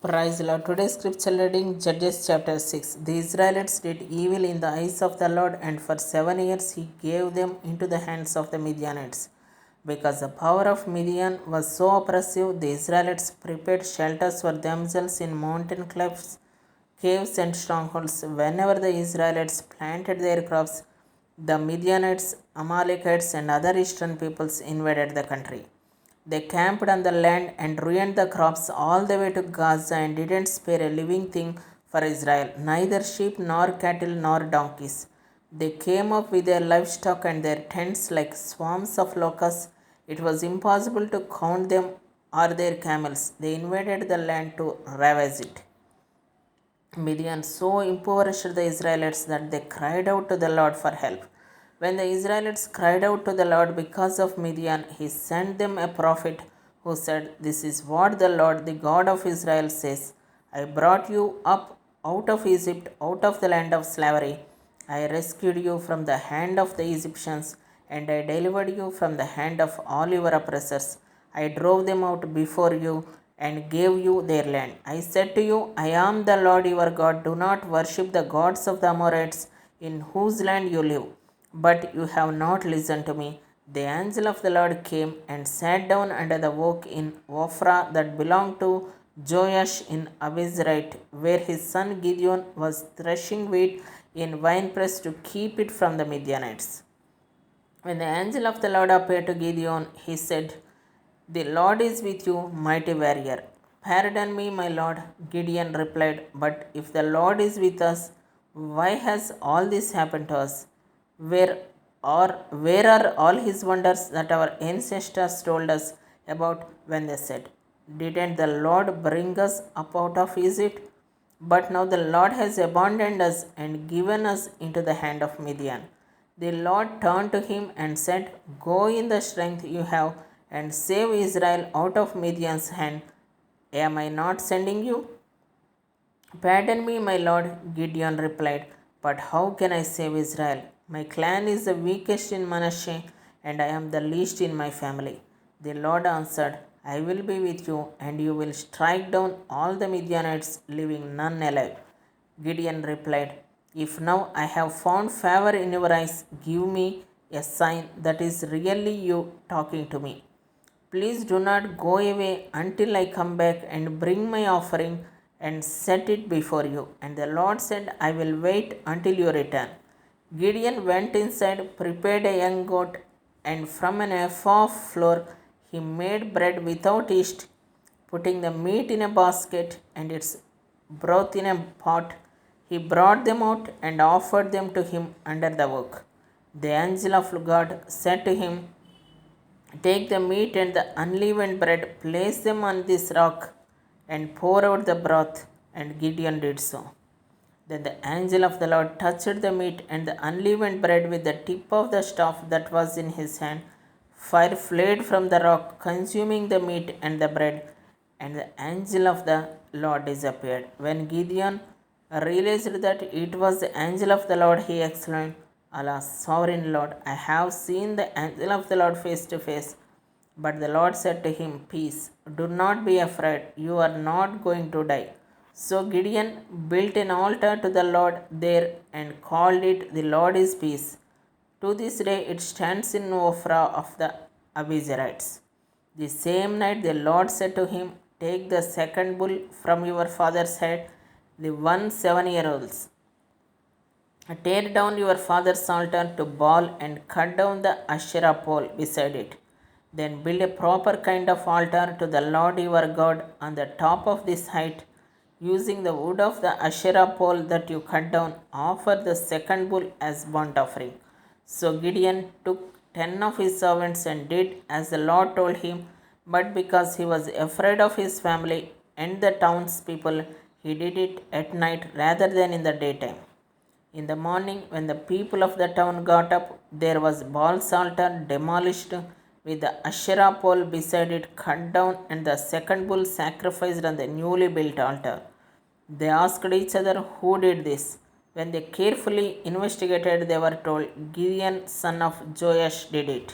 Praise the Lord. Today's scripture reading Judges chapter 6. The Israelites did evil in the eyes of the Lord, and for 7 years he gave them into the hands of the Midianites. Because the power of Midian was so oppressive, the Israelites prepared shelters for themselves in mountain clefts, caves, and strongholds. Whenever the Israelites planted their crops, the Midianites, Amalekites, and other eastern peoples invaded the country. They camped on the land and ruined the crops all the way to Gaza and didn't spare a living thing for Israel, neither sheep nor cattle nor donkeys. They came up with their livestock and their tents like swarms of locusts. It was impossible to count them or their camels. They invaded the land to ravage it. Midian so impoverished the Israelites that they cried out to the Lord for help. When the Israelites cried out to the Lord because of Midian, he sent them a prophet who said, "This is what the Lord, the God of Israel, says: I brought you up out of Egypt, out of the land of slavery. I rescued you from the hand of the Egyptians, and I delivered you from the hand of all your oppressors. I drove them out before you and gave you their land. I said to you, I am the Lord your God. Do not worship the gods of the Amorites in whose land you live. But you have not listened to me." The angel of the Lord came and sat down under the oak in Ophrah that belonged to Joash in Abizrite, where his son Gideon was threshing wheat in winepress to keep it from the Midianites. When the angel of the Lord appeared to Gideon, he said, "The Lord is with you, mighty warrior." "Pardon me, my Lord," Gideon replied, "but if the Lord is with us, why has all this happened to us? Where where are all his wonders that our ancestors told us about when they said, 'Didn't the Lord bring us up out of Egypt?' But now the Lord has abandoned us and given us into the hand of Midian." The Lord turned to him and said, "Go in the strength you have and save Israel out of Midian's hand. Am I not sending you?" "Pardon me, my Lord," Gideon replied, "but how can I save Israel? My clan is the weakest in Manasseh, and I am the least in my family." The Lord answered, "I will be with you, and you will strike down all the Midianites, leaving none alive." Gideon replied, "If now I have found favor in your eyes, give me a sign that is really you talking to me. Please do not go away until I come back and bring my offering and set it before you." And the Lord said, "I will wait until you return." Gideon went inside, prepared a young goat, and from an ephah of flour he made bread without yeast, putting the meat in a basket and its broth in a pot. He brought them out and offered them to him under the oak. The angel of God said to him, "Take the meat and the unleavened bread, place them on this rock, and pour out the broth." And Gideon did so. Then the angel of the Lord touched the meat and the unleavened bread with the tip of the staff that was in his hand. Fire fled from the rock, consuming the meat and the bread, and the angel of the Lord disappeared. When Gideon realized that it was the angel of the Lord, he exclaimed, "Alas, sovereign Lord, I have seen the angel of the Lord face to face." But the Lord said to him, "Peace, do not be afraid, you are not going to die." So Gideon built an altar to the Lord there and called it, "The Lord is Peace." To this day it stands in Ophrah of the Abizarites. The same night the Lord said to him, "Take the second bull from your father's head, the one 7 year old. Tear down your father's altar to Baal and cut down the Asherah pole beside it. Then build a proper kind of altar to the Lord your God on the top of this height. Using the wood of the Asherah pole that you cut down, offer the second bull as burnt offering." So Gideon took 10 of his servants and did as the Lord told him, but because he was afraid of his family and the townspeople, he did it at night rather than in the daytime. In the morning, when the people of the town got up, there was Baal's altar demolished, with the Asherah pole beside it cut down, and the second bull sacrificed on the newly built altar. They asked each other who did this. When they carefully investigated, they were told, "Gideon, son of Joash, did it."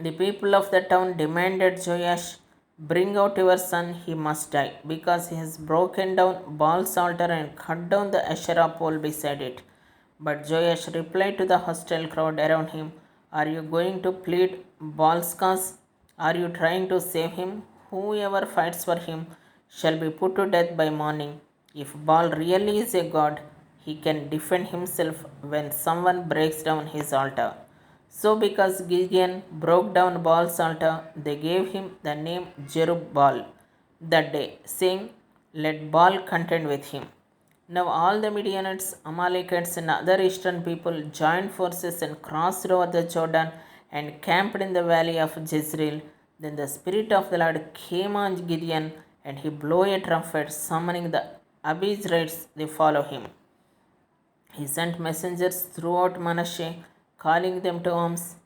The people of the town demanded Joash, Bring out your son, he must die, because he has broken down Baal's altar and cut down the Asherah pole beside it. But Joash replied to the hostile crowd around him, are you going to plead Baal's cause? Are you trying to save him? Whoever fights for him shall be put to death by morning. If Baal really is a god, he can defend himself when someone breaks down his altar. So, because Gideon broke down Baal's altar, they gave him the name Jerubbaal that day, saying, let Baal contend with him. Now all the Midianites, Amalekites, and other eastern people joined forces and crossed over the Jordan and camped in the valley of Jezreel. Then the Spirit of the Lord came on Gideon, and he blew a trumpet, summoning the Abiezrites. They follow him. He sent messengers throughout Manasseh, calling them to arms,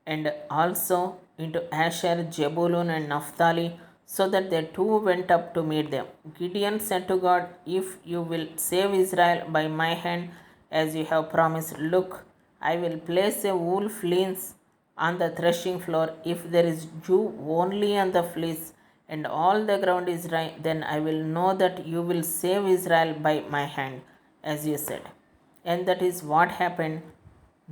and also into Asher, Jebulun, and Naphtali, so that they too went up to meet them. Gideon said to God, if you will save Israel by my hand, as you have promised, look, I will place a wool fleece on the threshing floor. If there is dew only on the fleece, and all the ground is dry, then I will know that you will save Israel by my hand, as you said. And that is what happened.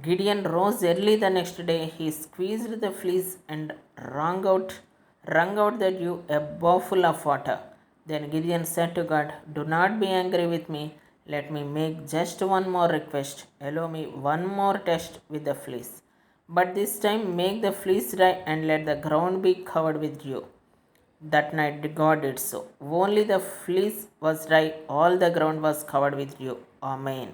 Gideon rose early the next day. He squeezed the fleece and wrung out the dew, a bowlful of water. Then Gideon said to God, do not be angry with me. Let me make just one more request. Allow me one more test with the fleece. But this time make the fleece dry and let the ground be covered with dew. That night God did so. Only the fleece was dry, all the ground was covered with dew. Amen.